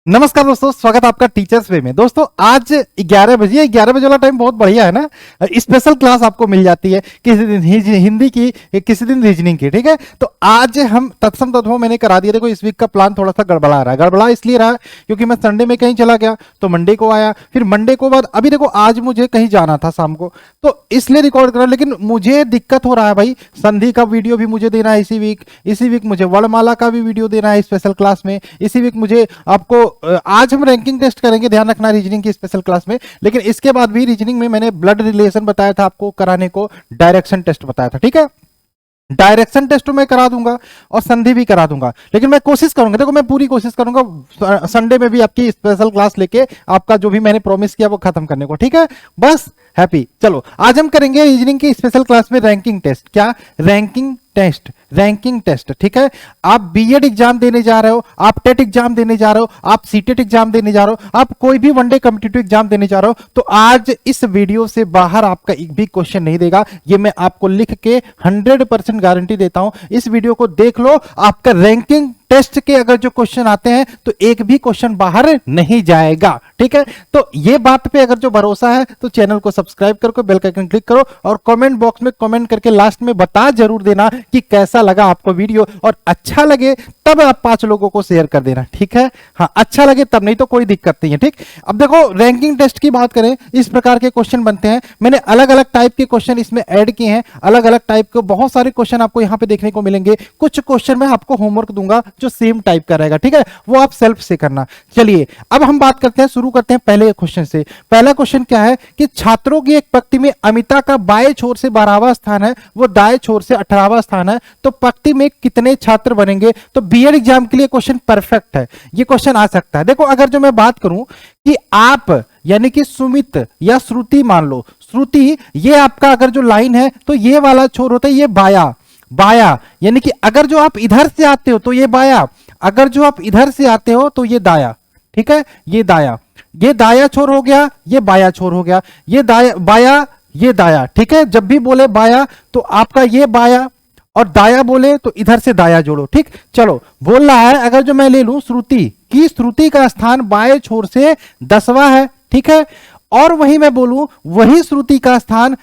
नमस्कार दोस्तों, स्वागत है आपका टीचर्स वे में। दोस्तों आज 11 बजे, 11 बजे वाला टाइम बहुत बढ़िया है ना। स्पेशल क्लास आपको मिल जाती है, किसी दिन हिंदी की, किसी दिन रीजनिंग की। ठीक है, तो आज हम तत्सम तत्वों मैंने करा दिया। देखो इस वीक का प्लान थोड़ा सा गड़बड़ा रहा है। गड़बड़ा इसलिए रहा क्योंकि मैं संडे में कहीं चला गया, तो मंडे को आया, फिर मंडे को बाद अभी देखो आज मुझे कहीं जाना था शाम को, तो इसलिए रिकॉर्ड करा। लेकिन मुझे दिक्कत हो रहा है भाई, संधि का वीडियो भी मुझे देना है इसी वीक मुझे वर्णमाला का भी वीडियो देना है स्पेशल क्लास में। इसी वीक मुझे आपको आज हम रैंकिंग टेस्ट करेंगे, ध्यान रखना, रीजनिंग की स्पेशल क्लास में। लेकिन इसके बाद भी रीजनिंग में मैंने ब्लड रिलेशन बताया था आपको कराने को, डायरेक्शन टेस्ट बताया था। ठीक है, डायरेक्शन टेस्ट मैं करा दूंगा और संधि भी करा दूंगा। लेकिन मैं कोशिश करूंगा, देखो मैं पूरी कोशिश करूंगा संडे में भी आपकी स्पेशल क्लास लेके आपका जो भी मैंने प्रॉमिस किया वो खत्म करने को। ठीक है, बस हैप्पी। चलो आज हम करेंगे रीजनिंग की स्पेशल क्लास में रैंकिंग टेस्ट। क्या? Ranking test, ranking test. ठीक है, आप बीएड एग्जाम देने जा रहे हो, आप टेट एग्जाम देने जा रहे हो, आप सीटेट एग्जाम देने जा रहे हो, आप कोई भी वनडे कॉम्पिटिटिव एग्जाम देने जा रहे हो, तो आज इस वीडियो से बाहर आपका एक भी क्वेश्चन नहीं देगा। ये मैं आपको लिख के 100% गारंटी देता हूं। इस वीडियो को देख लो, आपका रैंकिंग टेस्ट के अगर जो क्वेश्चन आते हैं तो एक भी क्वेश्चन बाहर नहीं जाएगा। ठीक है, तो ये बात पे अगर जो भरोसा है तो चैनल को सब्सक्राइब करो, बेल का आइकन क्लिक करो और कमेंट बॉक्स में कमेंट करके लास्ट में बता जरूर देना कि कैसा लगा आपको वीडियो, और अच्छा लगे तब आप 5 लोगों को शेयर कर देना। ठीक है, हाँ अच्छा लगे तब, नहीं तो कोई दिक्कत नहीं है। ठीक, अब देखो रैंकिंग टेस्ट की बात करें, इस प्रकार के क्वेश्चन बनते हैं। मैंने अलग अलग टाइप के क्वेश्चन इसमें ऐड किए हैं, अलग अलग टाइप के बहुत सारे क्वेश्चन आपको यहां पे देखने को मिलेंगे। कुछ क्वेश्चन मैं आपको होमवर्क दूंगा जो सेम टाइप का रहेगा। ठीक है, वो आप सेल्फ से करना। चलिए अब हम बात करते हैं, शुरू करते हैं पहले क्वेश्चन से। पहला क्वेश्चन क्या है कि छात्रों की एक पंक्ति में अमिता का बाएं छोर से 12वां स्थान है, वो दाएं छोर से 18वां स्थान है, तो पंक्ति में कितने छात्र बनेंगे? तो बीएड एग्जाम के लिए क्वेश्चन परफेक्ट है, ये क्वेश्चन आ सकता है। देखो अगर जो मैं बात करूं कि आप यानी कि सुमित या श्रुति, मान लो श्रुति, ये आपका अगर जो लाइन है तो ये वाला छोर होता है, ये बाया, बाया यानी कि अगर जो आप इधर से आते हो तो ये बाया, अगर जो आप इधर से आते हो तो ये दाया। ठीक है, ये दाया, ये दाया छोर हो गया, ये बाया छोर हो गया, ये दाया बाया, ये दाया। ठीक है, जब भी बोले बाया तो आपका ये बाया, और दाया बोले तो इधर से दाया जोड़ो। ठीक, चलो बोल रहा है अगर जो मैं ले लूं श्रुति की, श्रुति का स्थान बाएं छोर से 10वां है। ठीक है, और वही मैं बोलूं वही श्रुति का स्थान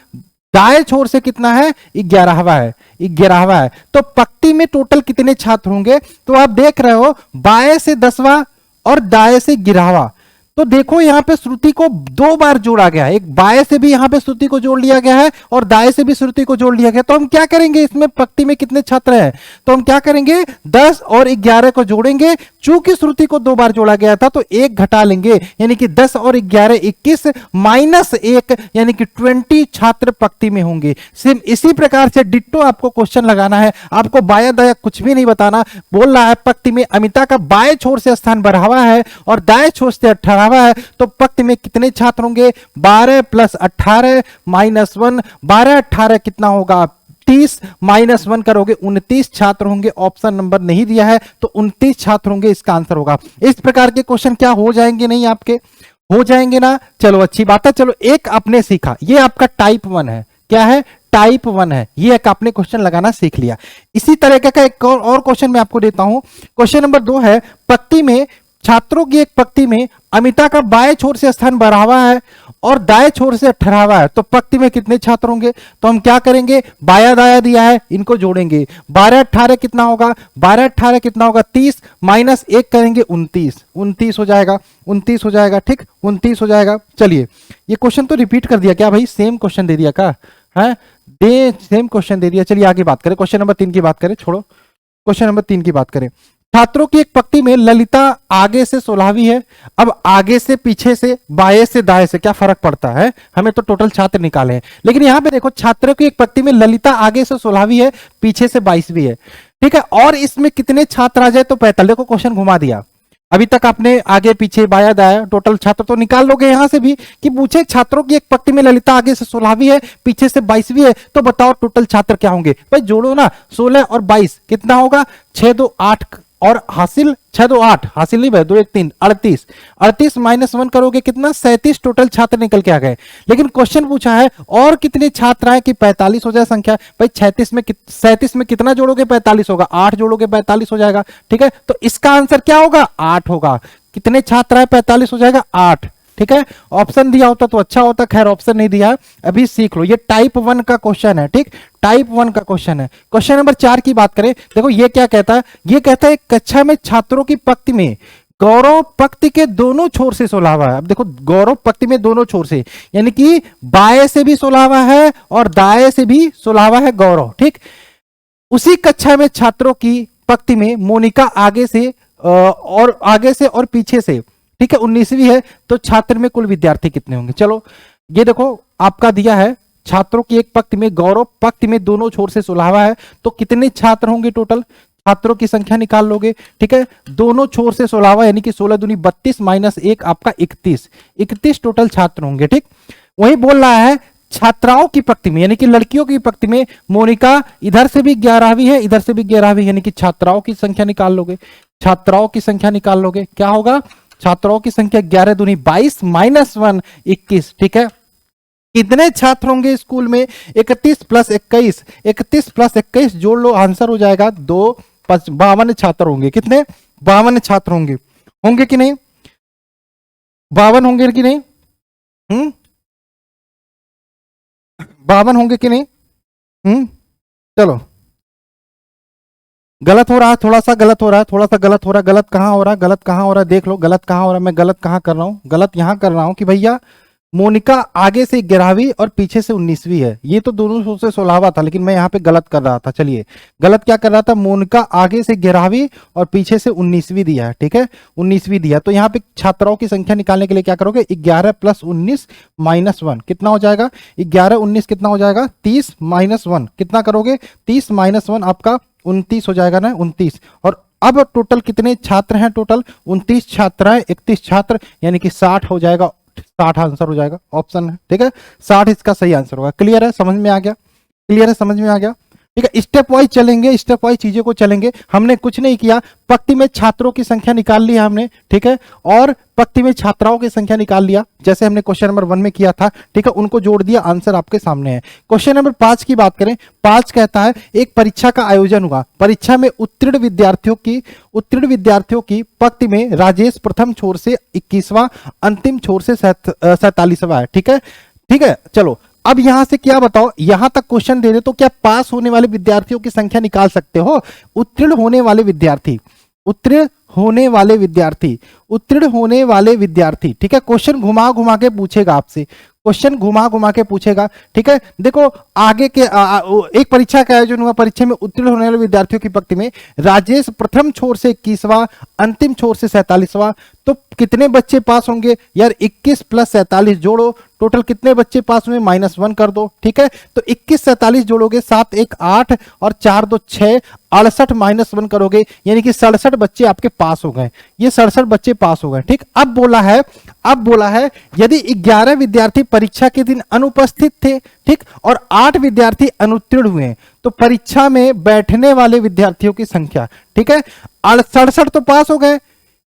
दाएं छोर से कितना है? 11वां है, 11वां है। तो पंक्ति में टोटल कितने छात्र होंगे? तो आप देख रहे हो बाएं से 10वां और दाएं से 11वां। तो देखो यहां पे श्रुति को 2 बार जोड़ा गया है, एक बाएं से भी यहां पे श्रुति को जोड़ लिया गया है और दाएं से भी श्रुति को जोड़ लिया गया। तो हम क्या करेंगे, इसमें पंक्ति में कितने छात्र हैं? तो हम क्या करेंगे, 10 और 11 को जोड़ेंगे। चूंकि श्रुति को 2 बार जोड़ा गया था तो 1 घटा लेंगे, यानी कि 10 और 11 21 माइनस 1 यानी कि 20 छात्र पंक्ति में होंगे। सेम इसी प्रकार से डिट्टो आपको क्वेश्चन लगाना है, आपको बाया दाया कुछ भी नहीं बताना। बोल रहा है पंक्ति में अमिता का बाएं छोर से स्थान 12वां है और दाएं छोर से 18वां है, तो पंक्ति में कितने छात्र होंगे? 12 प्लस 18 माइनस 1, 12 18 कितना होगा? 30 माइनस 1 करोगे 29 छात्र होंगे। ऑप्शन नंबर नहीं दिया है तो 29 छात्र होंगे, इसका आंसर होगा। इस प्रकार के क्वेश्चन क्या हो जाएंगे? नहीं आपके हो जाएंगे ना। चलो अच्छी बात है। चलो एक आपने सीखा, ये आपका टाइप 1 है। क्या है? टाइप 1 है। ये एक आपने क्वेश्चन लगाना सीख लिया। इसी तरह का एक और क्वेश्चन मैं आपको देता हूं। क्वेश्चन नंबर 2 है, पंक्ति में छात्रों की एक पंक्ति में अमिता का बाएं छोर से स्थान 12वां है और दाएं छोर से 18वां है, तो पंक्ति में कितने छात्र होंगे? तो हम क्या करेंगे, बाया दाया दिया है, इनको जोड़ेंगे। 12 18 कितना होगा? 12 18 कितना होगा? 30 माइनस 1 करेंगे 29, 29 हो जाएगा, 29 हो जाएगा। ठीक, 29 हो जाएगा। चलिए ये क्वेश्चन तो रिपीट कर दिया क्या भाई? सेम क्वेश्चन दे दिया क्या? है दे सेम क्वेश्चन दे दिया। चलिए आगे बात करें, क्वेश्चन नंबर 3 की बात करें, छोड़ो क्वेश्चन नंबर 3 की बात करें। छात्रों की एक पंक्ति में ललिता आगे से 16वीं है। अब आगे से, पीछे से, बाएं से, दाएं से क्या फर्क पड़ता है? हमें तो टोटल छात्र निकाले हैं। लेकिन यहां पे देखो छात्रों की एक पंक्ति में ललिता आगे से 16वीं है, पीछे से 22वीं है। ठीक है, और इसमें कितने छात्र आ जाए तो 45। देखो क्वेश्चन घुमा दिया, अभी तक आपने आगे पीछे बाया दाया टोटल छात्र तो निकाल लोगे यहां से भी, कि पूछे छात्रों की एक पंक्ति में ललिता आगे से 16वीं है, पीछे से 22वीं है, तो बताओ टोटल छात्र क्या होंगे? भाई जोड़ो ना, 16 और 22 कितना होगा? 6 2 8 और हासिल 6 2 8, हासिल नहीं भाई, 2 1 3, 38, 38 -1 करोगे कितना, 37 टोटल छात्र निकल के आ गए। लेकिन क्वेश्चन पूछा है और कितने छात्र आए कि 45 हो जाए संख्या। भाई 37 में कितना जोड़ोगे, 45 होगा, 8 जोड़ोगे 45 हो जाएगा। ठीक है, तो इसका आंसर क्या होगा, 8 होगा। कितने छात्र आए, 45 हो जाएगा 8। ठीक है, ऑप्शन दिया होता तो अच्छा होता, खैर ऑप्शन नहीं दिया, अभी सीख लो। ये टाइप 1 का क्वेश्चन है। ठीक, टाइप 1 का क्वेश्चन है। क्वेश्चन नंबर 4 की बात करें, देखो ये क्या कहता है, ये कहता है कक्षा में छात्रों की पंक्ति में गौरव पंक्ति के दोनों छोर से सुलहावा है। अब देखो गौरव पंक्ति में दोनों छोर से, यानी कि बाएं से भी सुलहावा है और दाएं से भी सुलहावा है गौरव। ठीक, उसी कक्षा में छात्रों की पंक्ति में मोनिका आगे से और पीछे से, ठीक है, 19वीं है, तो छात्र में कुल विद्यार्थी कितने होंगे। चलो ये देखो आपका दिया है छात्रों की एक पंक्ति में गौरव पंक्ति में दोनों छोर से सुलहावा है, तो कितने छात्र होंगे, टोटल छात्रों की संख्या निकाल लोगे। ठीक है, दोनों छोर से सुलहावा यानी कि 16 दूनी 32 -1 आपका 31 टोटल छात्र होंगे। ठीक, वही बोल रहा है छात्राओं की पंक्ति में यानी कि लड़कियों की पंक्ति में मोनिका इधर से भी 11वीं है, इधर से भी 11वीं, यानी कि छात्राओं की संख्या निकाल लोगे। छात्राओं की संख्या निकाल लोगे, क्या होगा, छात्राओं की संख्या 11 दूनी 22 -1 21। ठीक है, कितने छात्र होंगे स्कूल में, 31 + 21, 31 + 21 जोड़ लो, आंसर हो जाएगा 2 52 छात्र होंगे। कितने, 52 छात्र होंगे। होंगे कि नहीं, 52 होंगे कि नहीं, 52 होंगे कि नहीं। चलो गलत हो रहा है, थोड़ा सा गलत हो रहा है, थोड़ा सा गलत हो रहा है। गलत कहाँ हो रहा है, गलत कहाँ हो रहा है, देख लो गलत कहाँ हो रहा है। मैं गलत कहाँ कर रहा हूँ, गलत यहाँ कर रहा हूँ कि भैया मोनिका आगे से 11वीं और पीछे से 19वीं है। ये तो दोनों से 16वां था, लेकिन मैं यहाँ पे गलत कर रहा था। चलिए गलत क्या कर रहा था, मोनिका आगे से 11वीं और पीछे से 19वीं दिया है। ठीक है, 19वीं दिया, तो यहाँ पे छात्राओं की संख्या निकालने के लिए क्या करोगे, 11 + 19 -1 कितना हो जाएगा, 11 19 कितना हो जाएगा, 30 -1 कितना करोगे, 30 -1 आपका 29 हो जाएगा ना, 29। और अब टोटल कितने छात्र हैं, टोटल 29 छात्र हैं, 31 छात्र यानी कि 60 हो जाएगा, 60 आंसर हो जाएगा, ऑप्शन है। ठीक है, 60 इसका सही आंसर होगा। क्लियर है, समझ में आ गया, क्लियर है, समझ में आ गया। ठीक है, स्टेप वाइज चलेंगे, स्टेप वाइज चीजों को चलेंगे। हमने कुछ नहीं किया, पंक्ति में छात्रों की संख्या निकाल ली हमने। ठीक है, और पंक्ति में छात्राओं की संख्या निकाल लिया, जैसे हमने क्वेश्चन नंबर 1 में किया था। ठीक है, उनको जोड़ दिया, आंसर आपके सामने है। क्वेश्चन नंबर 5 की बात करें, 5 कहता है एक परीक्षा का आयोजन हुआ, परीक्षा में उत्तीर्ण विद्यार्थियों की पंक्ति में राजेश प्रथम छोर से 21वां, अंतिम छोर से 47वां है। ठीक है, ठीक है, चलो अब यहां से क्या बताओ, यहां तक क्वेश्चन दे दे तो क्या पास होने वाले विद्यार्थियों की संख्या निकाल सकते हो, उत्तीर्ण होने वाले विद्यार्थी, उत्तीर्ण होने वाले विद्यार्थी। ठीक है, क्वेश्चन घुमा घुमा के पूछेगा आपसे, क्वेश्चन घुमा घुमा के पूछेगा। ठीक है, देखो आगे के एक परीक्षा का आयोजन हुआ, परीक्षा में उत्तीर्ण होने वाले विद्यार्थियों की पंक्ति में राजेश प्रथम छोर से 21वां, अंतिम छोर से 47वां, तो कितने बच्चे पास होंगे यार, 21 + 47 जोड़ो, टोटल कितने बच्चे पास हुए, -1 कर दो। ठीक है, तो 21 47 जोड़ोगे, 7 1 8 और 4 2 6, 68 -1 करोगे, यानी कि 67 बच्चे आपके पास हो गए। ये 67 बच्चे पास हो गए। ठीक, अब बोला है यदि 11 विद्यार्थी परीक्षा के दिन अनुपस्थित थे, ठीक, और 8 विद्यार्थी अनुत्तीर्ण हुए, तो परीक्षा में बैठने वाले विद्यार्थियों की संख्या, ठीक है, 67 तो पास हो गए,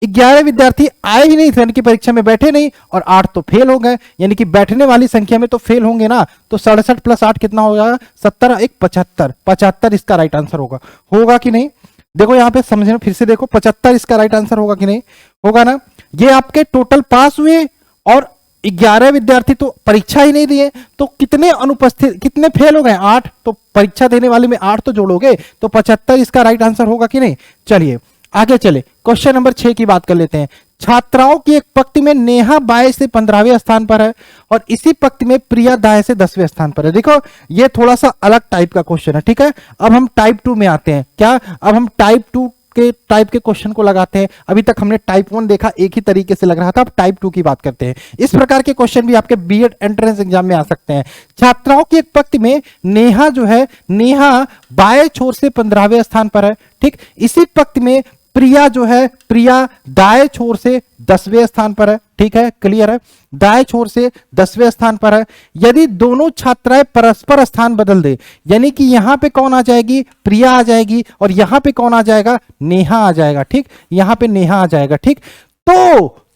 11 विद्यार्थी आए ही नहीं थे, यानी कि परीक्षा में बैठे नहीं, और 8 तो फेल हो गए, यानी कि बैठने वाली संख्या में तो फेल होंगे ना, तो 67 + 8 कितना हो जाएगा, 70 1 75, 75 इसका राइट आंसर होगा कि नहीं। देखो यहां पे समझना, फिर से देखो, 75 इसका राइट आंसर होगा कि नहीं, होगा ना। ये आपके टोटल पास हुए और 11 विद्यार्थी तो परीक्षा ही नहीं दिए, तो कितने अनुपस्थित, कितने फेल हो गए, 8, तो परीक्षा देने वाले में 8 तो जोड़ोगे, तो 75 इसका राइट आंसर होगा कि नहीं। चलिए आगे चले, क्वेश्चन नंबर 6 की बात कर लेते हैं। छात्राओं की एक पंक्ति में नेहा बाएं से 15वें स्थान पर है और इसी पंक्ति में प्रिया दाएं से 10वें स्थान पर है। देखो ये थोड़ा सा अलग टाइप का क्वेश्चन है, ठीक है। अब हम टाइप 2 में आते हैं, क्या, अब हम टाइप 2 के क्वेश्चन को लगाते हैं। अभी तक हमने टाइप 1 देखा, एक ही तरीके से लग रहा था, अब टाइप 2 की बात करते हैं। इस प्रकार के क्वेश्चन भी आपके बीएड एंट्रेंस एग्जाम में आ सकते हैं। छात्राओं की एक पंक्ति में नेहा जो है, नेहा बाएं छोर से 15वें स्थान पर है, ठीक। इसी पंक्ति में प्रिया जो है, प्रिया दाएं छोर से 10वें स्थान पर है, ठीक है, क्लियर है, दाएं छोर से 10वें स्थान पर है। यदि दोनों छात्राएं परस्पर स्थान बदल दे, यानी कि यहां पे कौन आ जाएगी, प्रिया आ जाएगी, और यहां पे कौन आ जाएगा, नेहा आ जाएगा, ठीक, यहां पे नेहा आ जाएगा, ठीक।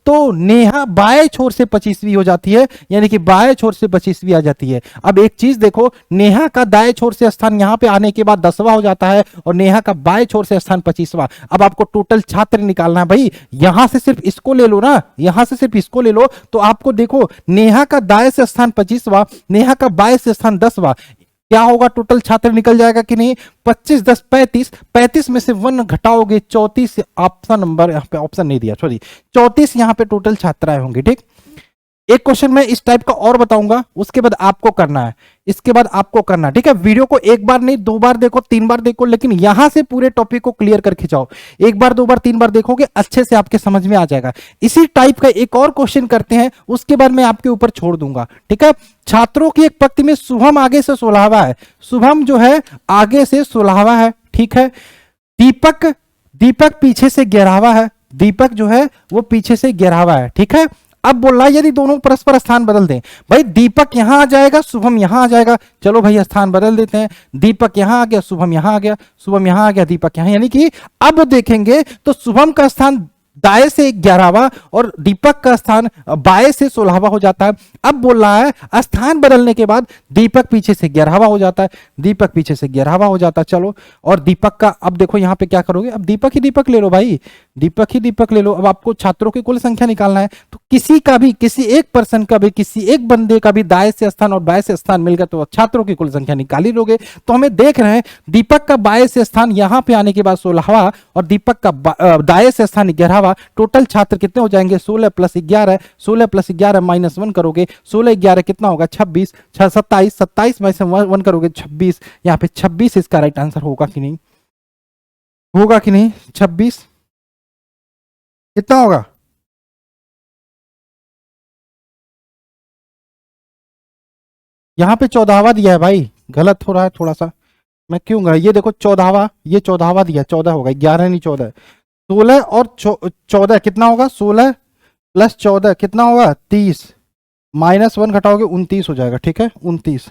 तो नेहा बाएं छोर से 25वीं हो जाती है, यानी कि बाएं छोर से 25वीं आ जाती है। अब एक चीज देखो, नेहा का दाएं छोर से स्थान यहां पे आने के बाद 10वां हो जाता है, और नेहा का बाएं छोर से स्थान 25वां। अब आपको टोटल छात्र निकालना है भाई, यहां से सिर्फ इसको ले लो ना, यहां से सिर्फ इसको ले लो, तो आपको देखो नेहा का दाएं से स्थान 25वां, नेहा का बाएं से स्थान 10वां, क्या होगा, टोटल छात्र निकल जाएगा कि नहीं, 25 10 35, 35 में से 1 घटाओगे 34, ऑप्शन नंबर यहाँ पे ऑप्शन नहीं दिया, सॉरी, 34 यहाँ पे टोटल छात्राएं होंगी, ठीक। एक क्वेश्चन मैं इस टाइप का और बताऊंगा, उसके बाद आपको करना है, इसके बाद आपको करना है, ठीक है। वीडियो को एक बार नहीं, 2 बार देखो, 3 बार देखो, लेकिन यहां से पूरे टॉपिक को क्लियर करके जाओ। एक बार, 2 बार, 3 बार देखोगे, अच्छे से आपके समझ में आ जाएगा। इसी टाइप का एक और क्वेश्चन करते हैं, उसके बाद मैं आपके ऊपर छोड़ दूंगा, ठीक है। छात्रों की एक पंक्ति में शुभम आगे से 16वां है, शुभम जो है आगे से 16वां है, ठीक है। दीपक, दीपक पीछे से 11वां है, दीपक जो है वो पीछे से 11वां है, ठीक है। अब बोल रहा है यदि दोनों परस्पर स्थान बदल दें, भाई दीपक यहां आ जाएगा, शुभम यहां आ जाएगा, चलो भाई स्थान बदल देते हैं, दीपक यहां आ गया, शुभम यहां आ गया, शुभम यहां आ गया, दीपक यहां, यानी कि अब देखेंगे तो शुभम का स्थान दाएं से 11वां और दीपक का स्थान बाएं से 16वां हो जाता है। अब बोल रहा है स्थान बदलने के बाद दीपक पीछे से 11वां हो जाता है, दीपक पीछे से 11वां हो जाता है, चलो। और दीपक का अब देखो यहां पे क्या करोगे, अब दीपक ही दीपक ले लो भाई, दीपक ही दीपक ले लो। अब आपको छात्रों की कुल संख्या निकालना है, तो किसी का भी, किसी एक पर्सन का भी, किसी एक बंदे का भी दाएं से स्थान और बाएं से स्थान मिल गया तो छात्रों की कुल संख्या निकाल ही लोगे। तो हमें देख रहे हैं दीपक का बाएं से स्थान यहां पे आने के बाद 16वां और दीपक का दाएं से स्थान 11वां, टोटल छात्र कितने हो जाएंगे, 16 + 11, 16 + 11 -1 करोगे, 16 11 कितना होगा, 26, 27, 27 में से 1 करोगे 26, यहाँ पे 26 इसका राइट आंसर होगा कि नहीं, होगा कि नहीं, 26 कितना होगा, यहाँ पे 14वां दिया है भाई, गलत हो रहा है थोड़ा सा, मैं क्यों, ये देखो 14वां, ये 14वां दिया, 14 होगा, 11 नहीं 14, 16 और 14 कितना होगा, 16 + 14 कितना होगा, 30, -1 घटाओगे 29 हो जाएगा, ठीक है, 29,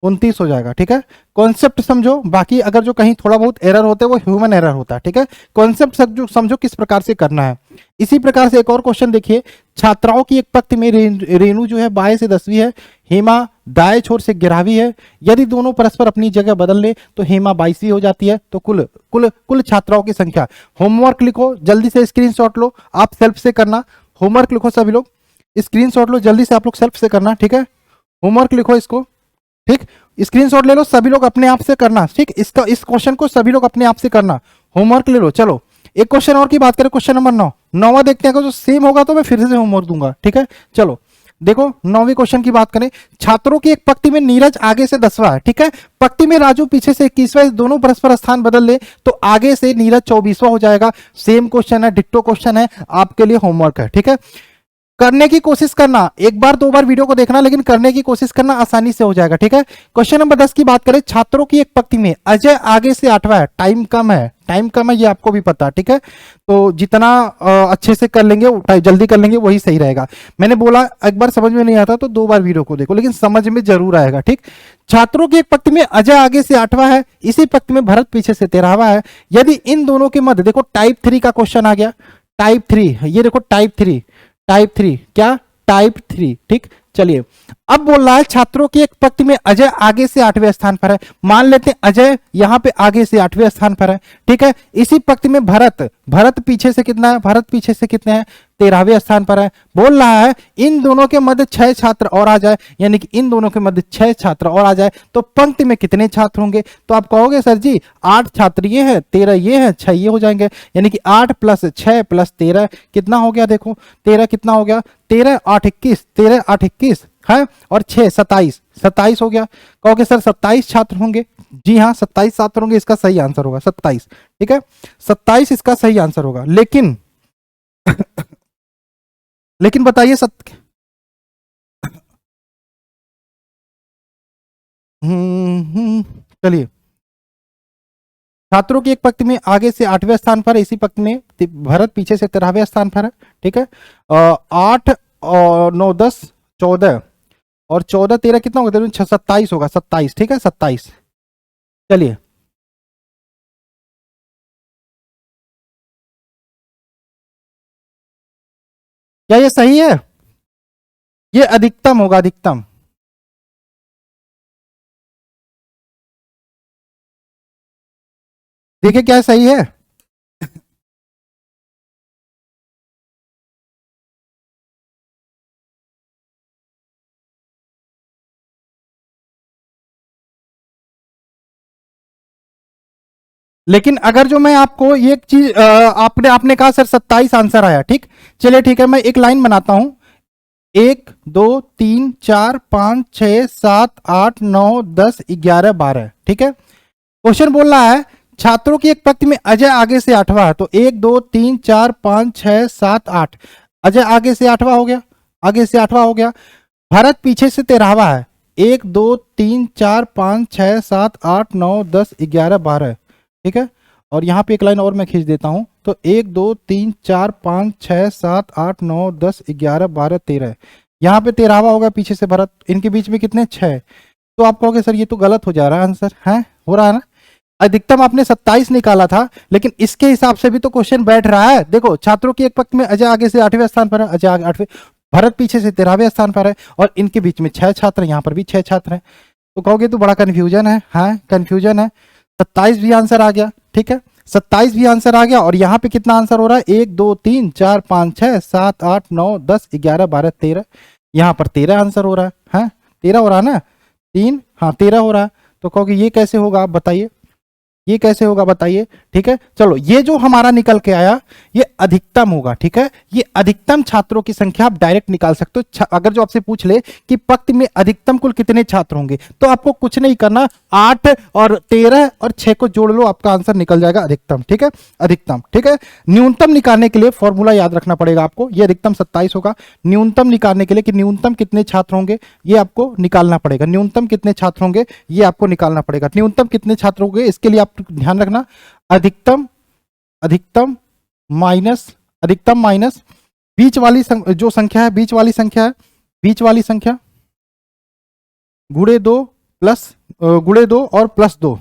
29 हो जाएगा, ठीक है। कॉन्सेप्ट समझो, बाकी अगर जो कहीं थोड़ा बहुत एरर होता है वो ह्यूमन एरर होता है, ठीक है। कॉन्सेप्ट समझो, समझो किस प्रकार से करना है। इसी प्रकार से एक और क्वेश्चन देखिए, छात्राओं की एक पंक्ति में रेणु जो है बाएं से 10वीं है, हेमा दाएं छोर से 11वीं है। यदि दोनों परस्पर अपनी जगह बदल ले तो हेमा 22वीं हो जाती है। तो कुल कुल कुल छात्राओं की संख्या, होमवर्क लिखो, जल्दी से स्क्रीनशॉट लो, आप सेल्फ से करना, होमवर्क लिखो सभी लोग, स्क्रीनशॉट लो जल्दी से, आप लोग सेल्फ से करना, ठीक है। होमवर्क लिखो इसको, ठीक, स्क्रीनशॉट ले लो सभी लोग, अपने आप से करना, ठीक, इसका इस क्वेश्चन को सभी लोग अपने आप से करना, होमवर्क ले लो। चलो एक क्वेश्चन और की बात करें, क्वेश्चन नंबर 9, 9वां देखते हैं, अगर जो सेम होगा तो मैं फिर से होमवर्क दूंगा, ठीक है। चलो देखो 9वें क्वेश्चन की बात करें, छात्रों की एक पंक्ति में नीरज आगे से 10वां है, ठीक है, पंक्ति में राजू पीछे से 21वां, दोनों परस्पर स्थान बदल ले तो आगे से नीरज 24वां हो जाएगा। सेम क्वेश्चन है, डिट्टो क्वेश्चन है, आपके लिए होमवर्क है, ठीक है। करने की कोशिश करना, एक बार 2 बार वीडियो को देखना, लेकिन करने की कोशिश करना, आसानी से हो जाएगा, ठीक है। क्वेश्चन नंबर 10 की बात करें, छात्रों की एक पंक्ति में अजय आगे से 8वां है, टाइम कम है, टाइम कम है, ये आपको भी पता है, ठीक है। तो जितना अच्छे से कर लेंगे, जल्दी कर लेंगे, वही सही रहेगा। मैंने बोला एक बार समझ में नहीं आता तो 2 बार वीडियो को देखो, लेकिन समझ में जरूर आएगा, ठीक। छात्रों की एक पंक्ति में अजय आगे से 8वां है, इसी पंक्ति में भरत पीछे से 13वां है। यदि इन दोनों के मध्य, देखो टाइप 3 का क्वेश्चन आ गया, टाइप 3, ये देखो टाइप 3, टाइप 3 क्या, टाइप 3, ठीक। चलिए अब बोल रहा है छात्रों की एक पंक्ति में अजय आगे से 8वें स्थान पर है, मान लेते हैं अजय यहां पे आगे से 8वें स्थान पर है, ठीक है। इसी पंक्ति में भरत, भरत पीछे से कितना है, भरत पीछे से कितने हैं, 13वें स्थान पर है। बोल रहा है इन दोनों के मध्य 6 छात्र और आ जाए, यानी कि इन दोनों के मध्य 6 छात्र और आ जाए तो पंक्ति में कितने छात्र होंगे। तो आप कहोगे सर जी 8 छात्र ये है, 13 ये है, 6 ये हो जाएंगे, यानी कि 8 + 6 + 13 कितना हो गया, देखो 13 कितना हो गया, 13 8 21, 13 8 21 है, और 6 27, 27 हो गया। कहोगे सर 27 छात्र होंगे, जी हाँ 27 छात्र होंगे, इसका सही आंसर होगा 27, ठीक है, 27 इसका सही आंसर होगा। लेकिन लेकिन बताइए चलिए छात्रों की एक पंक्ति में आगे से 8वें स्थान पर है, इसी पंक्ति में भरत पीछे से 13वें स्थान पर है। ठीक है, 8 और 9 10 14 और 14 13 कितना होगा, 27 होगा, 27। ठीक है, 27। चलिए, क्या ये सही है? ये अधिकतम होगा, अधिकतम। देखिए क्या सही है। लेकिन अगर जो मैं आपको ये चीज आपने आपने कहा सर 27 आंसर आया, ठीक। चलिए ठीक है, मैं एक लाइन बनाता हूं। 1 2 3 4 5 6 7 8 9 10 11 12। ठीक है, क्वेश्चन बोल रहा है छात्रों की एक पंक्ति में अजय आगे से 8वां है, तो 1 2 3 4 5 6 7 8। अजय आगे से 8वां हो गया, आगे से 8वां हो गया। भरत पीछे से 13वां है। 1 2 3 4 5 6 7 8 9 10 11 12। ठीक है, और यहाँ पे एक लाइन और मैं खींच देता हूं, तो 1 2 3 4 5 6 7 8 9 10 11 12 13। यहाँ पे 13वां होगा पीछे से भरत, इनके बीच में कितने 6। तो आप कहोगे सर ये तो गलत हो जा रहा है आंसर, है हो रहा है ना। अधिकतम आपने 27 निकाला था, लेकिन इसके हिसाब से भी तो क्वेश्चन बैठ रहा है। देखो, छात्रों की एक पंक्ति में अजय आगे से 8वें स्थान पर है, अजय आगे 8वें, भरत पीछे से 13वें स्थान पर है, और इनके बीच में 6 छात्र, यहाँ पर भी 6 छात्र हैं। तो कहोगे तो बड़ा कंफ्यूजन है, हाँ कंफ्यूजन है। 27 भी आंसर आ गया। ठीक है, 27 भी आंसर आ गया, और यहाँ पे कितना आंसर हो रहा है, 1 2 3 4 5 6 7 8 9 10 11 12 13। यहाँ पर 13 आंसर हो रहा है, हाँ 13 हो रहा है ना, 3, हाँ 13 हो रहा है। तो कहोगे ये कैसे होगा, आप बताइए ये कैसे होगा, बताइए। ठीक है, चलो ये जो हमारा निकल के आया ये अधिकतम होगा। ठीक है, ये अधिकतम छात्रों की संख्या आप डायरेक्ट निकाल सकते हो। अगर जो आपसे पूछ ले कि पंक्ति में अधिकतम कुल कितने छात्र होंगे, तो आपको कुछ नहीं करना, 8 और 13 और 6 को जोड़ लो, आपका आंसर निकल जाएगा अधिकतम। ठीक है, अधिकतम। ठीक है, न्यूनतम निकालने के लिए फॉर्मूला याद रखना पड़ेगा आपको। ये अधिकतम 27 होगा, न्यूनतम निकालने के लिए कि न्यूनतम कितने छात्र होंगे ये आपको निकालना पड़ेगा। न्यूनतम कितने छात्र होंगे ये आपको निकालना पड़ेगा। न्यूनतम कितने छात्र होंगे इसके लिए आप ध्यान रखना, अधिकतम, अधिकतम माइनस, अधिकतम माइनस बीच वाली जो संख्या है, बीच वाली संख्या है, बीच वाली संख्या गुणे 2 प्लस गुणे 2 और प्लस 2।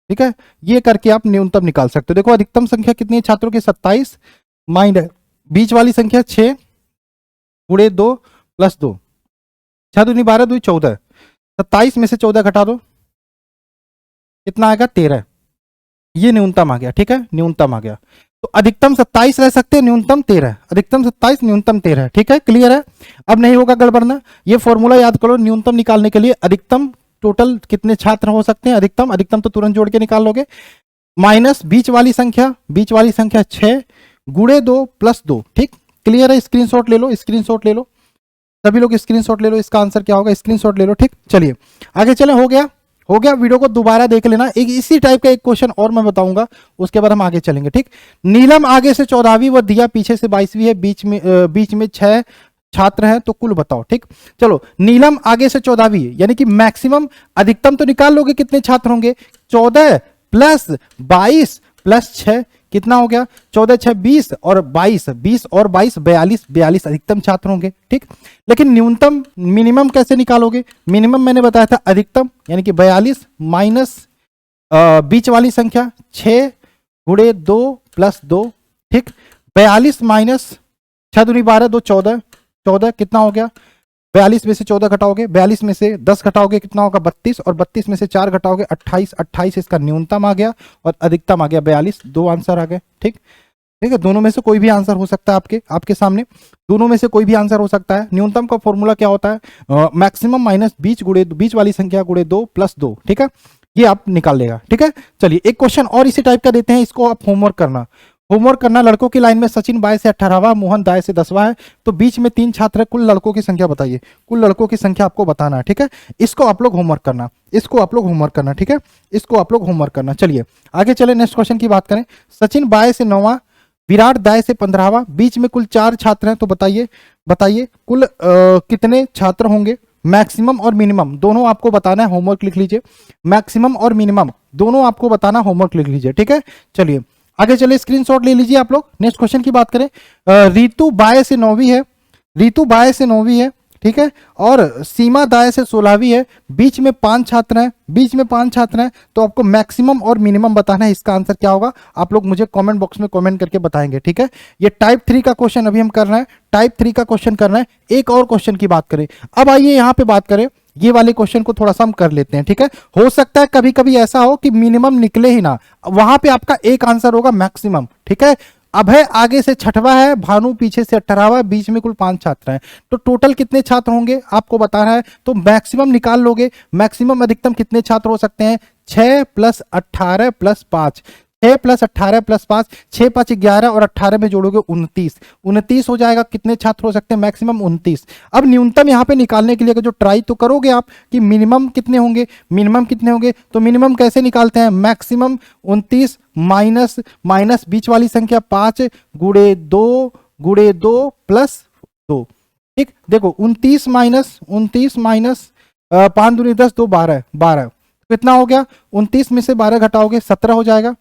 ठीक है, ये करके आप न्यूनतम निकाल सकते हो। देखो अधिकतम संख्या कितनी है छात्रों की, 27 माइनस बीच वाली संख्या 6 गुणे 2 प्लस 2, 6 दूनी 12 2 14। 27 में से 14 घटा दो, कितना आएगा 13। ये न्यूनतम आ गया। ठीक है, न्यूनतम आ गया। तो अधिकतम 27 रह सकते हैं, न्यूनतम 13, अधिकतम 27 न्यूनतम 13। ठीक है, क्लियर है, अब नहीं होगा गड़बड़ना। ये फॉर्मूला याद करो न्यूनतम निकालने के लिए। अधिकतम टोटल कितने छात्र हो सकते हैं, अधिकतम, अधिकतम तो तुरंत जोड़ के निकाल लोगे, माइनस बीच वाली संख्या, बीच वाली संख्या 6 गुणे 2 प्लस 2। ठीक, क्लियर है, स्क्रीनशॉट ले लो, स्क्रीनशॉट ले लो, सभी लोग स्क्रीनशॉट ले लो, इसका आंसर क्या होगा स्क्रीनशॉट ले लो। ठीक, चलिए आगे चले, हो गया, हो गया। वीडियो को दोबारा देख लेना, एक इसी टाइप का एक क्वेश्चन और मैं बताऊंगा, उसके बाद हम आगे चलेंगे। ठीक, नीलम आगे से 14वीं व दिया पीछे से 22वीं है, बीच में 6 छात्र हैं, तो कुल बताओ। ठीक, चलो नीलम आगे से 14वीं यानी कि मैक्सिमम, अधिकतम तो निकाल लोगे कितने छात्र होंगे, 14 प्लस 22 प्लस 6 कितना हो गया, 14 6 20 और 22, 20 और 22 42, 42 अधिकतम छात्र होंगे। ठीक, लेकिन न्यूनतम मिनिमम कैसे निकालोगे, मिनिमम मैंने बताया था अधिकतम यानी कि 42 माइनस बीच वाली संख्या 6 गुणे 2 प्लस 2। ठीक, 42 माइनस 6 दूनी 12 2 14, 14 कितना हो गया, 42 में से 14 घटाओगे, 42 में से 10 घटाओगे कितना होगा 32, और 32 में से 4 घटाओगे 28, 28 इसका न्यूनतम आ गया और अधिकतम आ गया 42। दो आंसर आ गए। ठीक, ठीक है, दोनों में से कोई भी आंसर हो सकता है, आपके सामने दोनों में से कोई भी आंसर हो सकता है। न्यूनतम का फॉर्मूला क्या होता है, मैक्सिमम माइनस बीच वाली संख्या गुणे 2 प्लस 2। ठीक है, ये आप निकाल लेगा। ठीक है, चलिए एक क्वेश्चन और इसी टाइप का देते हैं, इसको आप होमवर्क करना, होमवर्क करना। लड़कों की लाइन में सचिन बाएं से 18वां, मोहन दाएं से 10वां है, तो बीच में 3 छात्र है, कुल लड़कों की संख्या बताइए, कुल लड़कों की संख्या आपको बताना है। ठीक है, इसको आप लोग होमवर्क करना, इसको आप लोग होमवर्क करना। ठीक है, इसको आप लोग होमवर्क करना। चलिए आगे चले, नेक्स्ट क्वेश्चन की बात करें। सचिन बाएं से 9वां, विराट दाएं से 15वां, बीच में कुल 4 छात्र हैं, तो बताइए, बताइए कुल कितने छात्र होंगे, मैक्सिमम और मिनिमम दोनों आपको बताना है, होमवर्क लिख लीजिए। मैक्सिमम और मिनिमम दोनों आपको बताना, होमवर्क लिख लीजिए, ठीक है। चलिए आगे चलिए, स्क्रीनशॉट ले लीजिए आप लोग। नेक्स्ट क्वेश्चन की बात करें, रितु बाय से 9वीं है, रितु बाय से 9वीं है, ठीक है, और सीमा दाय से 16वीं है। बीच में 5 छात्र हैं, बीच में 5 छात्र हैं, तो आपको मैक्सिमम और मिनिमम बताना है। इसका आंसर क्या होगा आप लोग मुझे कमेंट बॉक्स में कमेंट करके बताएंगे, ठीक है। ये टाइप 3 का क्वेश्चन अभी हम कर रहे हैं, टाइप 3 का क्वेश्चन कर रहे हैं। एक और क्वेश्चन की बात करें, अब आइए यहाँ पे बात करें, ये वाले क्वेश्चन को थोड़ा सा हम कर लेते हैं, ठीक है। हो सकता है कभी कभी ऐसा हो कि मिनिमम निकले ही ना, वहां पे आपका एक आंसर होगा मैक्सिमम, ठीक है। अभय आगे से 6वां है, भानु पीछे से 18वां, बीच में कुल 5 छात्र हैं, तो टोटल कितने छात्र होंगे आपको बताना है। तो मैक्सिमम निकाल लोगे, मैक्सिमम अधिकतम कितने छात्र हो सकते हैं, 6 + 18 + 5, 6 + 18 + 5, 6 × 5 = 11 और 18 में जोड़ोगे 29, 29 हो जाएगा। कितने छात्र हो सकते हैं, मैक्सिमम 29। अब न्यूनतम यहाँ पे निकालने के लिए जो ट्राई तो करोगे आप कि मिनिमम कितने होंगे, मिनिमम कितने होंगे, तो मिनिमम कैसे निकालते हैं, मैक्सिमम 29 माइनस बीच वाली संख्या 5 × 2 + 2, ठीक। देखो 29 माइनस 5 दूनी 10, 2 12, 12 कितना हो गया, 29 में से 12 घटाओगे 17 हो जाएगा,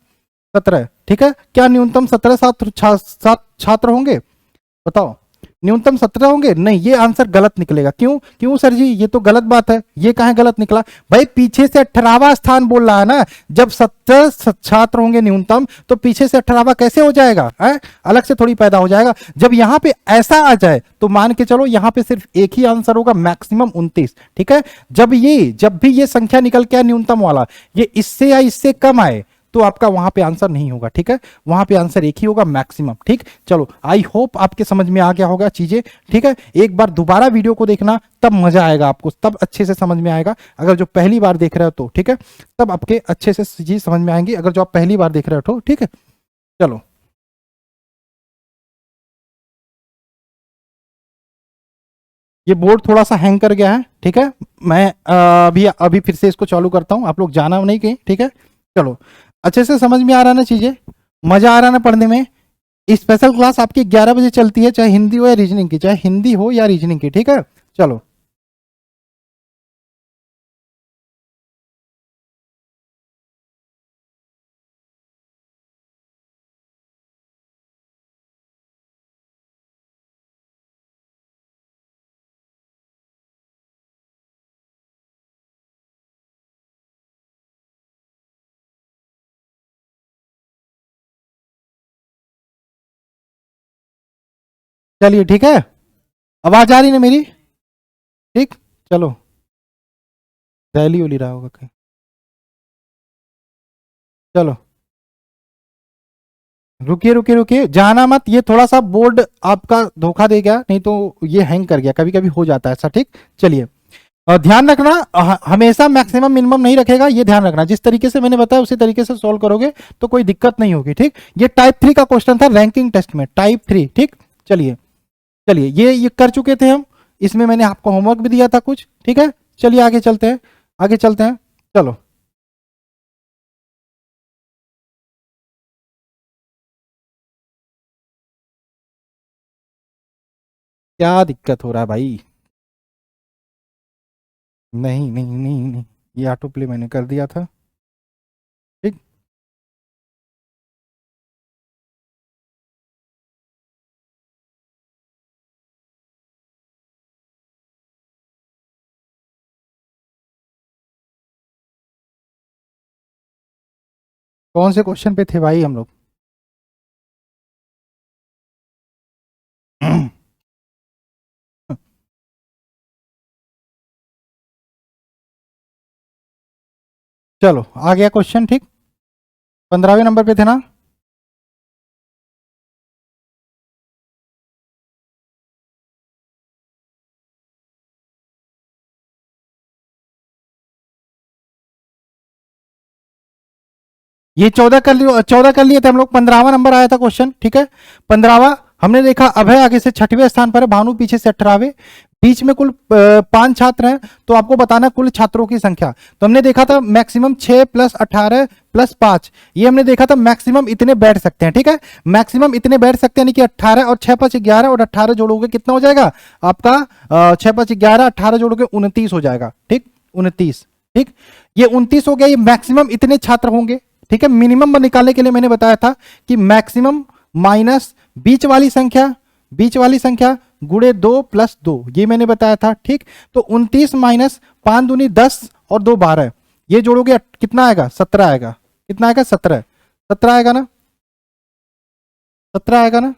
17, ठीक है। क्या न्यूनतम 17 छात्र होंगे, बताओ, न्यूनतम 17 होंगे, नहीं, ये आंसर गलत निकलेगा। क्यों क्यों सर जी, ये तो गलत बात है, ये कहां गलत निकला भाई, पीछे से 18वां स्थान बोल रहा है ना, जब 17 छात्र होंगे न्यूनतम, तो पीछे से 18वां कैसे हो जाएगा है? अलग से थोड़ी पैदा हो जाएगा। जब यहां पे ऐसा आ जाए तो मान के चलो यहां पे सिर्फ एक ही आंसर होगा, मैक्सिमम 29, ठीक है। जब भी ये संख्या निकल के आए न्यूनतम वाला, ये इससे या इससे कम आए, तो आपका वहां पे आंसर नहीं होगा, ठीक है। वहां पे आंसर एक ही होगा, मैक्सिमम, ठीक। चलो आई होप आपके समझ में आ गया होगा चीजें, ठीक है। एक बार दोबारा वीडियो को देखना, तब मजा आएगा आपको, तब अच्छे से समझ में आएगा। अगर जो पहली बार देख रहे हो तो, ठीक है, तब आपके अच्छे से चीज समझ में आएंगी, अगर जो आप पहली बार देख रहे हो तो, ठीक है। चलो ये बोर्ड थोड़ा सा हैंग कर गया है, ठीक है। मैं अभी फिर से इसको चालू करता हूं, आप लोग जाना नहीं कहीं, ठीक है। चलो अच्छे से समझ में आ रहा ना चीजें, मजा आ रहा ना पढ़ने में। स्पेशल क्लास आपकी 11 बजे चलती है, चाहे हिंदी हो या रीजनिंग की, चाहे हिंदी हो या रीजनिंग की, ठीक है। चलो चलिए, ठीक है, आवाज आ रही ना मेरी, ठीक। चलो रैली उली रहा होगा कहीं, चलो रुकिए रुकिए रुकिए, जाना मत, ये थोड़ा सा बोर्ड आपका धोखा दे गया, नहीं तो ये हैंग कर गया, कभी कभी हो जाता है ऐसा, ठीक। चलिए ध्यान रखना, हमेशा मैक्सिमम मिनिमम नहीं रखेगा, ये ध्यान रखना। जिस तरीके से मैंने बताया उसी तरीके से सॉल्व करोगे तो कोई दिक्कत नहीं होगी, ठीक। ये टाइप 3 का क्वेश्चन था रैंकिंग टेस्ट में, टाइप 3, ठीक। चलिए चलिए, ये कर चुके थे हम, इसमें मैंने आपको होमवर्क भी दिया था कुछ, ठीक है। चलिए आगे चलते हैं, आगे चलते हैं, चलो। क्या दिक्कत हो रहा है भाई, नहीं नहीं नहीं नहीं, ये ऑटो प्ले मैंने कर दिया था, ठीक। कौन से क्वेश्चन पे थे भाई हम लोग? चलो आ गया क्वेश्चन, ठीक। 15वें नंबर पे थे ना। ये 14 कर लियो, 14 कर लिए थे हम लोग, 15वां नंबर आया था क्वेश्चन, ठीक है। 15वां हमने देखा, अभय आगे से 6वें स्थान पर है, भानु पीछे से 18वें, बीच में कुल 5 छात्र हैं, तो आपको बताना कुल छात्रों की संख्या। तो हमने देखा था मैक्सिमम 6 + 18 + 5, ये हमने देखा था मैक्सिमम इतने बैठ सकते हैं, ठीक है, मैक्सिमम इतने बैठ सकते हैं, यानी कि 18 और 6 + 5 11 और 18 जोड़ोगे कितना हो जाएगा आपका 6 + 5 11, 18 जोड़ोगे 29 हो जाएगा, ठीक, 29, ठीक, ये 29 हो गया, ये मैक्सिमम इतने छात्र होंगे, ठीक है। मिनिमम निकालने के लिए मैंने बताया था कि मैक्सिमम माइनस बीच वाली संख्या गुणे 2 + 2, ये मैंने बताया था, ठीक। तो 29 माइनस 5 दूनी 10 और 2 12, ये जोड़ोगे कितना आएगा 17 आएगा, कितना आएगा 17, 17 आएगा ना, 17 आएगा ना।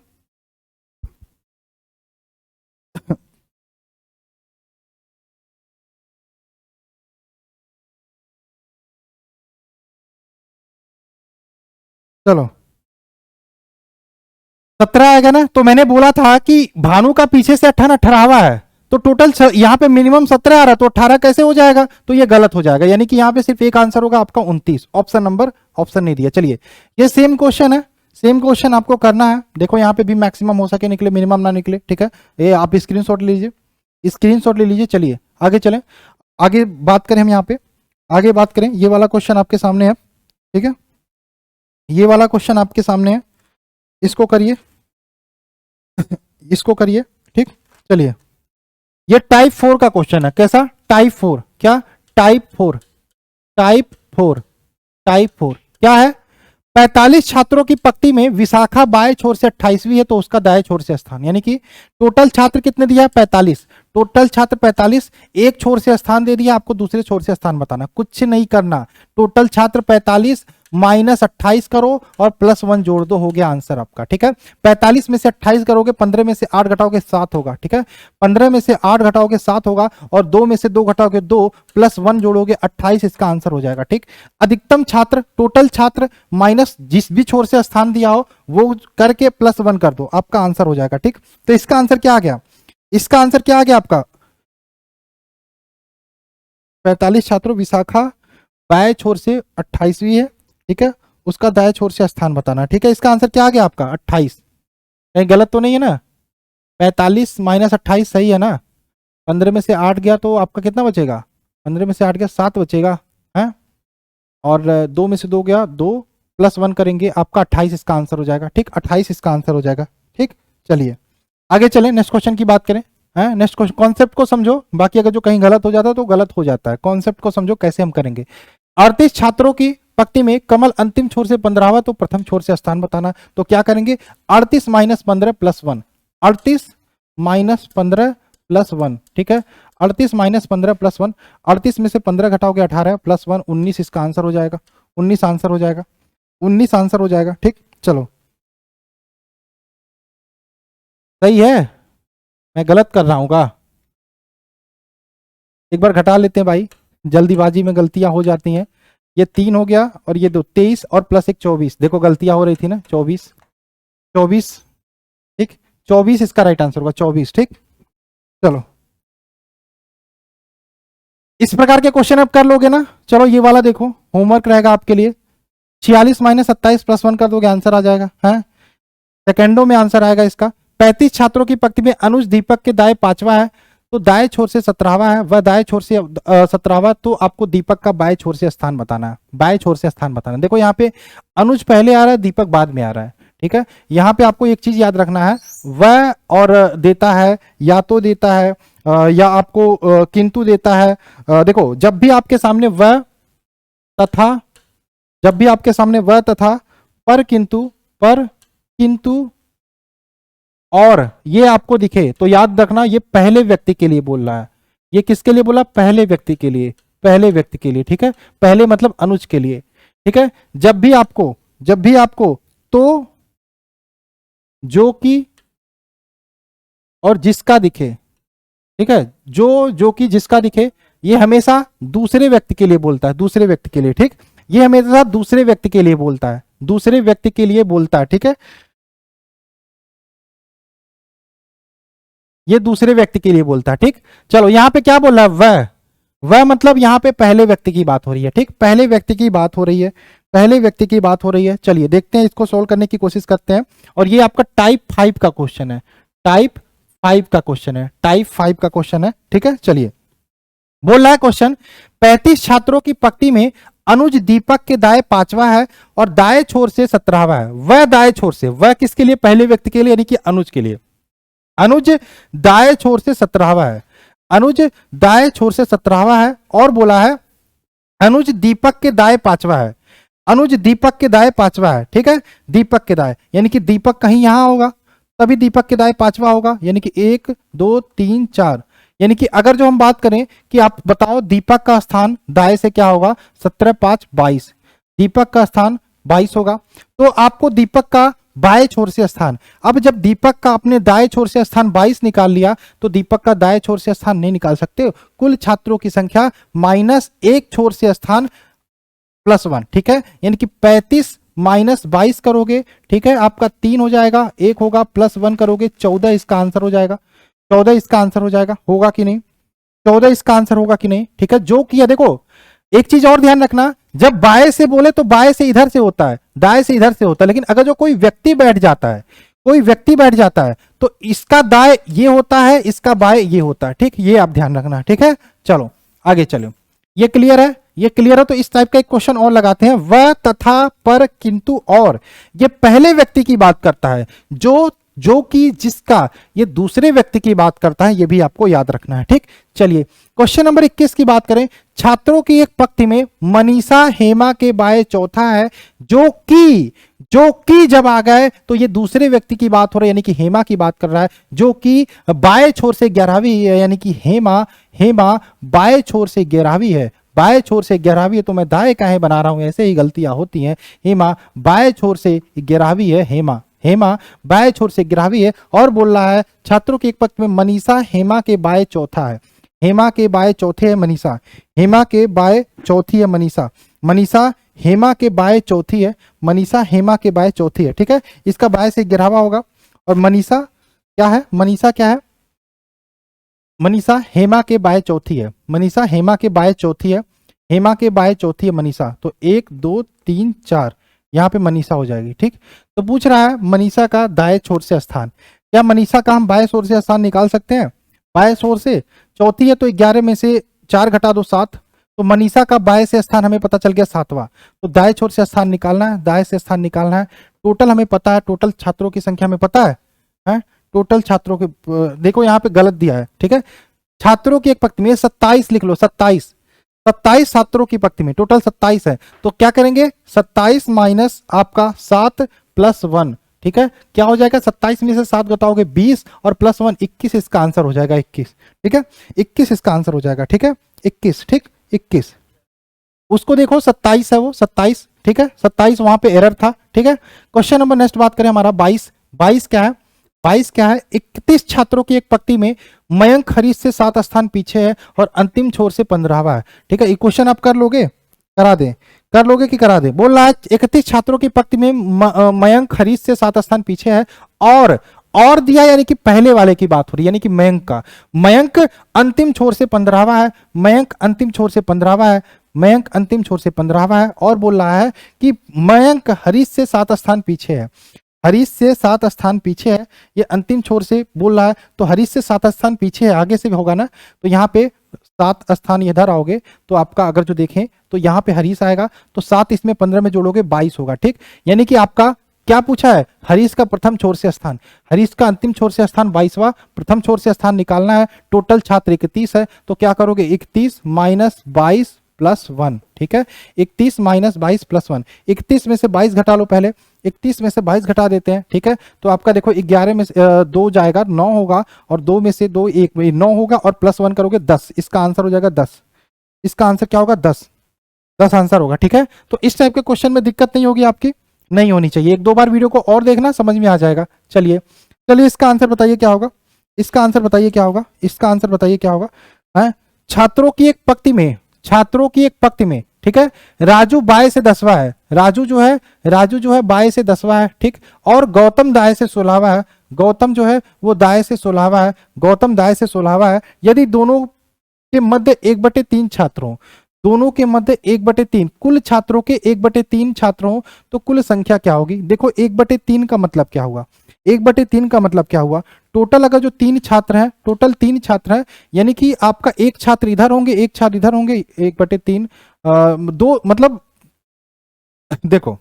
चलो 17 आएगा ना। तो मैंने बोला था कि भानु का पीछे से 18 18वां है, तो टोटल यहाँ पे मिनिमम 17 आ रहा है, तो 18 कैसे हो जाएगा, तो ये गलत हो जाएगा, यानी कि यहाँ पे सिर्फ एक आंसर होगा आपका 29, ऑप्शन नहीं दिया। चलिए ये सेम क्वेश्चन है, सेम क्वेश्चन आपको करना है। देखो यहाँ पे भी मैक्सिमम हो सके निकले, मिनिमम ना निकले, ठीक है। ये आप स्क्रीनशॉट लीजिए, स्क्रीनशॉट ले लीजिए। चलिए आगे चलें, आगे बात करें हम यहाँ पे, आगे बात करें। ये वाला क्वेश्चन आपके सामने है, ठीक है, ये वाला क्वेश्चन आपके सामने है, इसको करिए इसको करिए, ठीक। चलिए ये टाइप 4 का क्वेश्चन है। कैसा टाइप 4, क्या टाइप 4, टाइप 4, टाइप 4 क्या है। 45 छात्रों की पंक्ति में विशाखा बाएं छोर से 28वीं है, तो उसका दाएं छोर से स्थान, यानी कि टोटल छात्र कितने दिया है 45, टोटल छात्र 45, एक छोर से स्थान दे दिया, आपको दूसरे छोर से स्थान बताना, कुछ नहीं करना। टोटल छात्र 45 माइनस 28 करो और +1 जोड़ दो, हो गया आंसर आपका, ठीक है। 45 में से 28 करोगे, 15 में से 8 घटाओगे 7 होगा, ठीक है, 15 में से 8 घटाओगे 7 होगा, और 2 में से 2 घटाओगे 2, +1 जोड़ोगे 28, इसका आंसर हो जाएगा, ठीक। अधिकतम छात्र, टोटल छात्र माइनस जिस भी छोर से स्थान दिया हो वो करके +1 कर दो, आपका आंसर हो जाएगा, ठीक। तो इसका आंसर क्या आ गया, इसका आंसर क्या आ गया आपका 45 छात्रों, विशाखा बाएं छोर से 28वीं है, ठीक है, उसका दाएं छोर से स्थान बताना, ठीक है। इसका आंसर क्या आ गया आपका 28, कहीं गलत तो नहीं है ना। 45 माइनस 28 सही है ना। 15 में से 8 गया तो आपका कितना बचेगा, 15 में से 8 गया 7 बचेगा है, और 2 में से 2 गया 2, +1 करेंगे आपका 28, इसका आंसर हो जाएगा, ठीक, 28 इसका आंसर हो जाएगा, ठीक। चलिए आगे चलें, नेक्स्ट क्वेश्चन की बात करें। नेक्स्ट क्वेश्चन, कॉन्सेप्ट को समझो, बाकी अगर जो कहीं गलत हो जाता है तो गलत हो जाता है, कॉन्सेप्ट को समझो कैसे हम करेंगे। 38 छात्रों की पंक्ति में कमल अंतिम छोर से 15वां, तो प्रथम छोर से स्थान बताना, तो क्या करेंगे 38 माइनस 15 +1, 38 माइनस 15 +1, ठीक है, 38 माइनस 15 +1, 38 में से 15 घटाओगे 18 +1 19, इसका आंसर हो जाएगा 19, आंसर हो जाएगा 19, आंसर हो जाएगा, ठीक। चलो सही है, मैं गलत कर रहा हूँ का, एक बार घटा लेते हैं भाई, जल्दीबाजी में गलतियां हो जाती हैं। ये 3 हो गया और ये 2, 23 और +1 24, देखो गलतियां हो रही थी ना, 24 24, ठीक, 24 इसका राइट आंसर होगा 24, ठीक। चलो इस प्रकार के क्वेश्चन आप कर लोगे ना। चलो ये वाला देखो, होमवर्क रहेगा आपके लिए, 46 माइनस 27 +1 कर दोगे, आंसर आ जाएगा, है सेकेंडों में आंसर आएगा इसका। 35 छात्रों की पंक्ति में अनुज दीपक के दाएं 5वां है, तो दाएं छोर से 17वां है, वह दाएं छोर से 17वां, तो आपको दीपक का बाएं छोर से स्थान बताना है, बाएं छोर से स्थान बताना है। देखो यहाँ पे अनुज पहले आ रहा है, दीपक बाद में आ रहा है, ठीक है। यहाँ पे आपको एक चीज याद रखना है, वह और देता है, या तो देता है या आपको किंतु देता है। देखो जब भी आपके सामने वह तथा, जब भी आपके सामने वह तथा, पर किंतु और ये आपको दिखे, तो याद रखना ये पहले व्यक्ति के लिए बोल रहा है। ये किसके लिए बोला, पहले व्यक्ति के लिए, पहले व्यक्ति के लिए, ठीक है, पहले मतलब अनुज के लिए, ठीक है। जब भी आपको तो, जो कि और जिसका दिखे, ठीक है, जो कि जिसका दिखे, ये हमेशा दूसरे व्यक्ति के लिए बोलता है, दूसरे व्यक्ति के लिए, ठीक, ये हमेशा दूसरे व्यक्ति के लिए बोलता है, दूसरे व्यक्ति के लिए बोलता है, ठीक है, ये दूसरे व्यक्ति के लिए बोलता है, ठीक। चलो यहां पे क्या बोल रहा है, वह मतलब यहां पे पहले व्यक्ति की बात हो रही है, ठीक, पहले व्यक्ति की बात हो रही है, पहले व्यक्ति की बात हो रही है। चलिए देखते हैं, इसको सोल्व करने की कोशिश करते हैं, और ये आपका टाइप 5 का क्वेश्चन है, टाइप 5 का क्वेश्चन है, टाइप 5 का क्वेश्चन है, ठीक है। चलिए, बोल रहा है क्वेश्चन, 35 छात्रों की पंक्ति में अनुज दीपक के दाएं 5वां है और दाएं छोर से 17वां है। वह दाएं छोर से, वह किसके लिए? पहले व्यक्ति के लिए, यानी कि अनुज के लिए। अनुज दाएं छोर से 17वां है, अनुज दाएं छोर से 17वां है। और बोला है अनुज दीपक के दाएं 5वां है, अनुज दीपक के दाएं 5वां है, ठीक है। दीपक के दाएं यानी कि दीपक कहीं यहां होगा, तभी दीपक के दाएं 5वां होगा, यानी कि 1 2 3 4। यानी कि अगर जो हम बात करें कि आप बताओ दीपक का स्थान दाएं से क्या होगा, 17 5 22, दीपक का स्थान 22 होगा। तो आपको दीपक का बाएं छोर से स्थान, अब जब दीपक का अपने दाएं छोर से स्थान 22 निकाल लिया तो दीपक का दाएं छोर से स्थान नहीं निकाल सकते। कुल छात्रों की संख्या माइनस एक छोर से स्थान +1, ठीक है। यानी कि 35 माइनस 22 करोगे, ठीक है, आपका 3 हो जाएगा, 1 होगा, +1 करोगे 14 इसका आंसर हो जाएगा। 14 इसका आंसर हो जाएगा, होगा कि नहीं? 14 इसका आंसर होगा कि नहीं? ठीक है। जो किया, देखो एक चीज और ध्यान रखना, जब बाएं से बोले तो बाएं से इधर से होता है, दाएं से इधर से होता है, लेकिन अगर जो कोई व्यक्ति बैठ जाता है, कोई व्यक्ति बैठ जाता है तो इसका दाएं ये होता है, इसका बाएं ये होता है, ठीक। ये आप ध्यान रखना, ठीक है। चलो आगे चलो, ये क्लियर है, ये क्लियर है। तो इस टाइप का एक क्वेश्चन और लगाते हैं, वह, तथा, पर, किंतु, और। ये पहले व्यक्ति की बात करता है, जो कि, जिसका, ये दूसरे व्यक्ति की बात करता है, ये भी आपको याद रखना है, ठीक। चलिए क्वेश्चन नंबर 21 की बात करें, छात्रों की एक पंक्ति में मनीषा हेमा के बाएं चौथा है, जो कि जब आ गए तो ये दूसरे व्यक्ति की बात हो रही है, यानी कि हेमा की बात कर रहा है, जो कि बाएं छोर से 11वीं है, यानी कि हेमा बाएं छोर से 11वीं है, बाएं छोर से 11वीं है। तो मैं दाएं काहे बना रहा हूं, ऐसे ही गलतियां होती हैं। हेमा बाएं छोर से 11वीं है, हेमा बाएं छोर से 11वीं है। और बोल रहा है छात्रों के एक पंक्ति में मनीषा हेमा के बाएं चौथा है, हेमा के बाएं चौथे है मनीषा, हेमा के बाएं चौथी है मनीषा, मनीषा हेमा के बाएं चौथी है, मनीषा हेमा के बाएं चौथी है, ठीक है। इसका बाएं से 11वां होगा। और मनीषा क्या है, मनीषा क्या है, मनीषा हेमा के बाएं चौथी है, मनीषा हेमा के बाएं चौथी है, हेमा के बाएं चौथी है मनीषा। तो 1 2 3 4 यहाँ पे मनीषा हो जाएगी, ठीक। तो पूछ रहा है मनीषा का दाएं छोर से स्थान, क्या मनीषा का हम बाएं छोर से स्थान निकाल सकते हैं? बाएं छोर से चौथी है तो 11 में से 4 घटा दो 7, तो मनीषा का बाएं से स्थान हमें पता चल गया 7वां। तो दाएं छोर से स्थान निकालना है, दाएं से स्थान निकालना है। टोटल हमें पता है, टोटल छात्रों की संख्या हमें पता है? टोटल छात्रों के, देखो यहाँ पे गलत दिया है, ठीक है। छात्रों की एक पंक्ति में 27 लिख लो, 27 छात्रों की पंक्ति में टोटल 27 है। तो क्या करेंगे, 27 माइनस आपका 7 + 1, ठीक है। क्या हो जाएगा, 27 में से 7 घटाओगे 20 और +1 21, इसका आंसर हो जाएगा 21, ठीक है। 21 इसका आंसर हो जाएगा, ठीक है। 21, ठीक, 21 उसको देखो 27 है वो 27, ठीक है। 27 वहां पे एरर था, ठीक है। क्वेश्चन नंबर नेक्स्ट बात करें हमारा 22 क्या है, 22 क्या है, 31 छात्रों की एक पंक्ति में मयंक हरीश से 7 स्थान पीछे है और अंतिम छोर से 15वां है, ठीक है। ये क्वेश्चन आप कर लोगे, करा दें, कर लोगे कि करा दे? बोल रहा है 31 छात्रों की पंक्ति में मयंक हरीश से 7 स्थान पीछे है और दिया, यानी कि पहले वाले की बात हो रही है, यानी कि मयंक का, मयंक अंतिम छोर से 15वां है, मयंक अंतिम छोर से 15वां है, मयंक अंतिम छोर से 15वां है। और बोल रहा है कि मयंक हरीश से 7 स्थान पीछे है, हरीश से 7 स्थान पीछे है, ये अंतिम छोर से बोल रहा है। तो हरीश से 7 स्थान पीछे है, आगे से भी होगा ना, तो यहाँ पे 7 स्थान इधर आओगे तो आपका अगर जो देखें तो यहाँ पे हरीश आएगा, तो 7 इसमें 15 में जोड़ोगे 22 होगा, ठीक। यानी कि आपका क्या पूछा है, हरीश का प्रथम छोर से स्थान, हरीश का अंतिम छोर से स्थान 22वां, प्रथम छोर से स्थान निकालना है। टोटल छात्र 31 है, तो क्या करोगे, 31 माइनस 22 + 1, ठीक है। 31 माइनस 22 + 1, 31 में से 22 घटा लो, पहले 31 में से 22 घटा देते हैं, ठीक है। तो आपका देखो 11 में से 2 जाएगा, 9 होगा, और 2 में से 2 1 9 होगा, और +1 करोगे 10, इसका आंसर हो जाएगा 10, इसका आंसर क्या होगा, 10 आंसर होगा, ठीक है। तो इस टाइप के क्वेश्चन में दिक्कत नहीं होगी आपकी, नहीं होनी चाहिए। 1-2 बार वीडियो को और देखना, समझ में आ जाएगा। चलिए इसका आंसर बताइए क्या होगा, इसका आंसर बताइए क्या होगा, इसका आंसर बताइए क्या होगा। छात्रों की एक पंक्ति में, छात्रों की एक पंक्ति में, ठीक है, राजू बाएं से 10वां है, राजू जो है बाएं से 10वां है, ठीक। और गौतम दाएं से 16वां है, गौतम जो है वो दाएं से 16वां है, गौतम दाएं से 16वां है। यदि दोनों के मध्य 1/3 छात्रों, दोनों के मध्य 1/3, कुल छात्रों के 1/3 छात्रों, तो कुल संख्या क्या होगी? देखो 1/3 का मतलब क्या हुआ, 1/3 का मतलब क्या हुआ, टोटल अगर जो 3 छात्र हैं, टोटल 3 छात्र हैं, यानी कि आपका एक छात्र इधर होंगे, एक छात्र इधर होंगे, 1/3 दो, मतलब देखो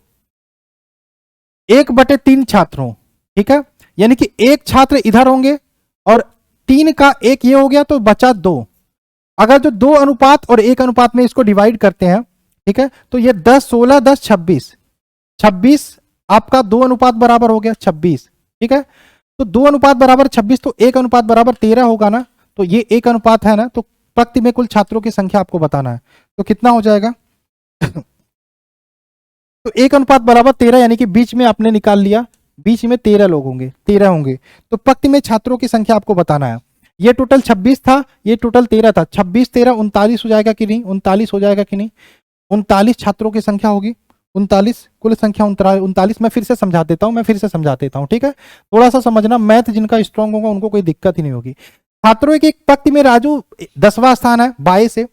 1/3 छात्र हों, ठीक है, यानी कि एक छात्र इधर होंगे और 3 का एक ये हो गया तो बचा 2। अगर जो 2 अनुपात और 1 अनुपात में इसको डिवाइड करते हैं, ठीक है, तो ये 10 16 10 26, 26 आपका 2 अनुपात बराबर हो गया 26, ठीक है। तो 2 अनुपात बराबर 26, तो 1 अनुपात बराबर 13 होगा ना, तो ये 1 अनुपात है ना, तो पंक्ति में कुल छात्रों की संख्या आपको बताना है, तो कितना हो जाएगा तो 1 अनुपात बराबर 13, यानी कि बीच में आपने निकाल लिया, बीच में 13 लोग होंगे, 13 होंगे, तो पंक्ति में छात्रों की संख्या आपको बताना है। ये टोटल 26 था, ये टोटल 13 था, 26 13 39 हो जाएगा कि नहीं, 39 हो जाएगा कि नहीं, 39 छात्रों की संख्या होगी, 39 कुल संख्या 39। मैं फिर से समझा देता हूं, ठीक है, थोड़ा सा समझना, मैथ जिनका स्ट्रांग होगा उनको कोई दिक्कत ही नहीं होगी। छात्रों की पंक्ति में राजू 10वां स्थान है बाएं से,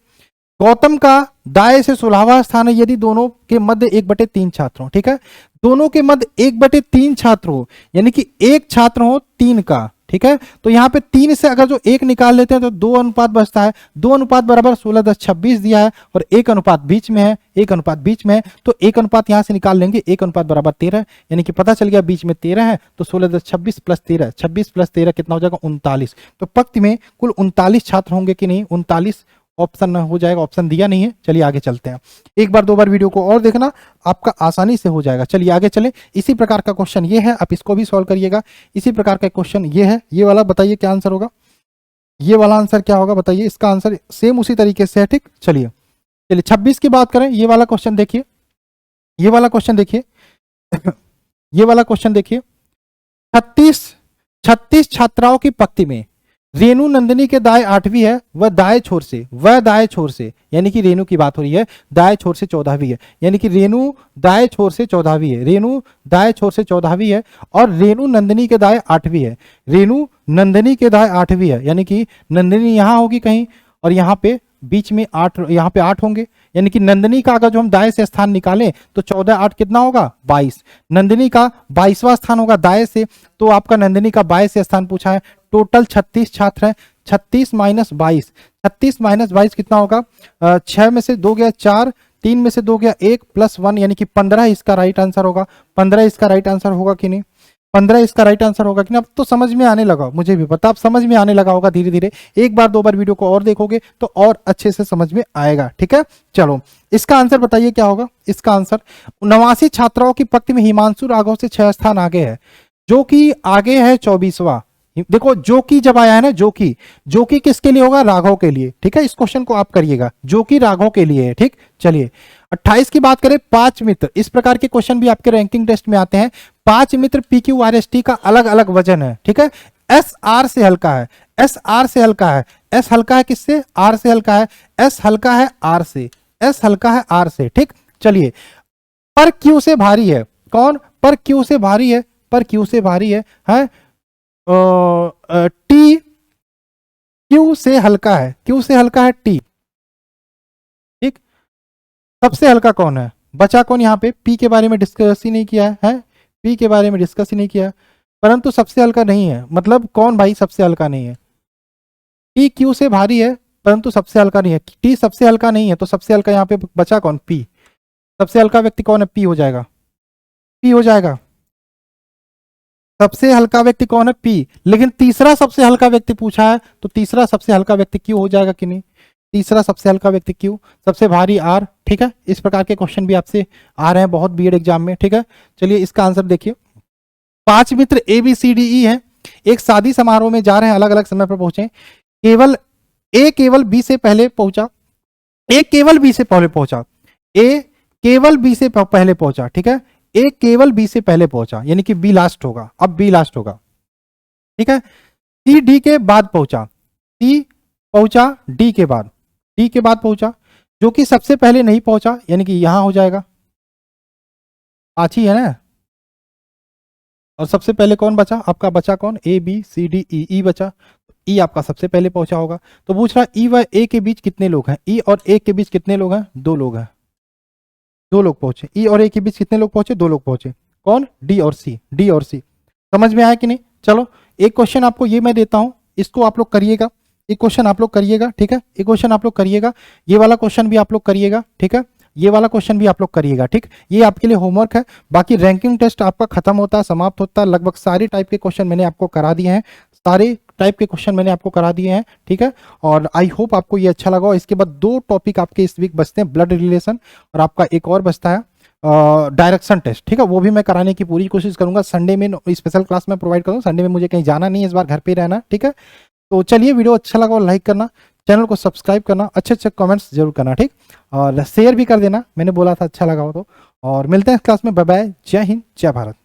गौतम का दाएं से 16वां स्थान है, यदि दोनों के मध्य 1/3 छात्र हो, ठीक है, दोनों के मध्य 1/3 छात्र हो, यानी कि एक छात्र हो 3 का, ठीक है, तो यहां पे 3 से अगर जो 1 निकाल लेते हैं तो 2 अनुपात बचता है, 2 अनुपात बराबर 16 10 26 दिया है, और 1 अनुपात बीच में है, 1 अनुपात बीच में है, तो 1 अनुपात यहां से निकाल लेंगे, 1 अनुपात बराबर 13, यानी कि पता चल गया बीच में 13 है, तो 16 10 26 प्लस 13, 26 प्लस 13 कितना हो जाएगा 39। तो पंक्ति में कुल 39 छात्र होंगे कि नहीं, 39 ऑप्शन हो जाएगा, ऑप्शन दिया नहीं है। चलिए आगे चलते हैं, एक बार 2 बार वीडियो को और देखना, आपका आसानी से हो जाएगा। चलिए आगे चले, इसी प्रकार का क्वेश्चन ये है, आप इसको भी सॉल्व करिएगा। इसी प्रकार का क्वेश्चन ये है, ये वाला बताइए क्या आंसर होगा, ये वाला आंसर क्या होगा बताइए, इसका आंसर सेम उसी तरीके से है, ठीक। चलिए 26 की बात करें, ये वाला क्वेश्चन देखिए, ये वाला क्वेश्चन देखिए ये वाला क्वेश्चन देखिए, 36 छात्राओं की पंक्ति में रेणु नंदिनी के दाएं 8वीं है, वह दाएं छोर से, यानी कि रेणु की बात हो रही है, दाएं छोर से 14वीं है, यानी कि रेणु दाएं छोर से 14वीं है, रेणु दाएं छोर से 14वीं है, और रेणु नंदिनी के दाएं 8वीं है, रेणु नंदिनी के दाएं 8वीं है, यानी कि नंदिनी यहां होगी कहीं, और यहाँ पे बीच में 8, यहाँ पे 8 होंगे, यानी कि नंदिनी का अगर जो हम दाएं से स्थान निकालें तो 14 8 कितना होगा 22, नंदिनी का 22वां स्थान होगा दाएं से, तो आपका नंदिनी का बाएं से स्थान पूछा है। टोटल 36 छात्र हैं, 36 माइनस 22, 36 माइनस 22 कितना होगा, 6 में से 2 गया 4, 3 में से 2 गया 1 प्लस 1, यानी कि 15 इसका राइट आंसर होगा। 15 इसका राइट आंसर होगा कि नहीं, 15 इसका राइट आंसर होगा कि नहीं। अब तो समझ में आने लगा, मुझे भी पता, अब समझ में आने लगा होगा धीरे धीरे, एक बार 2 बार वीडियो को और देखोगे तो और अच्छे से समझ में आएगा, ठीक है। चलो इसका आंसर बताइए क्या होगा, इसका आंसर 89 छात्राओं की पंक्ति में हिमांशु राघव से 6 स्थान आगे है, जो कि आगे है 24वां। देखो जो कि जब आया है ना, जो कि किसके लिए होगा, राघव के लिए, ठीक है, इस क्वेश्चन को आप करिएगा, जो कि राघव के लिए है, ठीक। चलिए 28 की बात करें, 5 मित्र, इस प्रकार के क्वेश्चन भी आपके रैंकिंग टेस्ट में आते हैं। 5 मित्र PQRST का अलग अलग वजन है, ठीक है, एस आर से हल्का है, एस आर से हल्का है, एस हल्का है किससे, आर से हल्का है, एस हल्का है आर से, एस हल्का है आर से, ठीक। चलिए पर क्यू से भारी है, कौन, पर क्यू से भारी है, पर क्यू से भारी है टी क्यू से हल्का है, क्यू से हल्का है टी, ठीक। सबसे हल्का कौन है, बचा कौन, यहाँ पे पी के बारे में डिस्कस ही नहीं किया है, पी के बारे में डिस्कस ही नहीं किया, परंतु सबसे हल्का नहीं है, मतलब कौन भाई सबसे हल्का नहीं है, टी क्यू से भारी है परंतु सबसे हल्का नहीं है, टी सबसे हल्का नहीं है, तो सबसे हल्का यहाँ पे बचा कौन, पी। सबसे हल्का व्यक्ति कौन है, पी हो जाएगा, पी हो जाएगा, सबसे हल्का व्यक्ति कौन है, पी। लेकिन तीसरा सबसे हल्का व्यक्ति पूछा है, तो तीसरा सबसे हल्का व्यक्ति क्यू हो जाएगा कि नहीं, तीसरा सबसे हल्का व्यक्ति क्यू, सबसे भारी आर, ठीक है। इस प्रकार के क्वेश्चन भी आपसे आ रहे हैं बहुत बीएड एग्जाम में, ठीक है। चलिए इसका आंसर देखिए, 5 मित्र ABCDE है, एक शादी समारोह में जा रहे हैं, अलग अलग समय पर पहुंचे, केवल ए केवल बी से पहले पहुंचा, ए केवल बी से पहले पहुंचा, ए केवल बी से पहले पहुंचा, ठीक है, ए केवल बी से पहले पहुंचा, यानी कि बी लास्ट होगा, अब बी लास्ट होगा, ठीक है। सी डी के बाद पहुंचा, सी पहुंचा डी के बाद, डी के बाद पहुंचा, जो कि सबसे पहले नहीं पहुंचा, यानी कि यहां हो जाएगा, आछी है ना, और सबसे पहले कौन बचा, आपका बचा कौन, ABCDE, ई बचा, ई आपका सबसे पहले पहुंचा होगा। तो पूछ रहा ई व ए के बीच कितने लोग हैं, ई और ए के बीच कितने लोग हैं, 2 लोग हैं, 2 लोग पहुंचे, ई और ए के बीच कितने लोग पहुंचे, 2 लोग पहुंचे, कौन, डी और सी, डी और सी। समझ में आया कि नहीं, चलो एक क्वेश्चन आपको ये मैं देता हूं, इसको आप लोग करिएगा, एक क्वेश्चन आप लोग करिएगा, ठीक है, एक क्वेश्चन आप लोग करिएगा, ये वाला क्वेश्चन भी आप लोग करिएगा, ठीक है, ये वाला क्वेश्चन भी आप लोग करिएगा, ठीक। ये आपके लिए होमवर्क है। बाकी रैंकिंग टेस्ट आपका खत्म होता है, समाप्त होता है, लगभग सारे टाइप के क्वेश्चन मैंने आपको करा दिए हैं, सारे टाइप के क्वेश्चन मैंने आपको करा दिए हैं, ठीक है। और आई होप आपको ये अच्छा लगा। इसके बाद 2 टॉपिक आपके इस वीक बचते हैं, ब्लड रिलेशन और आपका एक और बचता है डायरेक्शन टेस्ट, ठीक है, वो भी मैं कराने की पूरी कोशिश करूंगा। संडे में स्पेशल क्लास में प्रोवाइड करूंगा, संडे में मुझे कहीं जाना नहीं है, इस बार घर पे ही रहना, ठीक है। तो चलिए, वीडियो अच्छा लगा और लाइक करना, चैनल को सब्सक्राइब करना, अच्छे अच्छे कमेंट्स जरूर करना, ठीक, और शेयर भी कर देना, मैंने बोला था अच्छा लगा हो तो। और मिलते हैं इस क्लास में, बाय बाय, जय हिंद, जय भारत।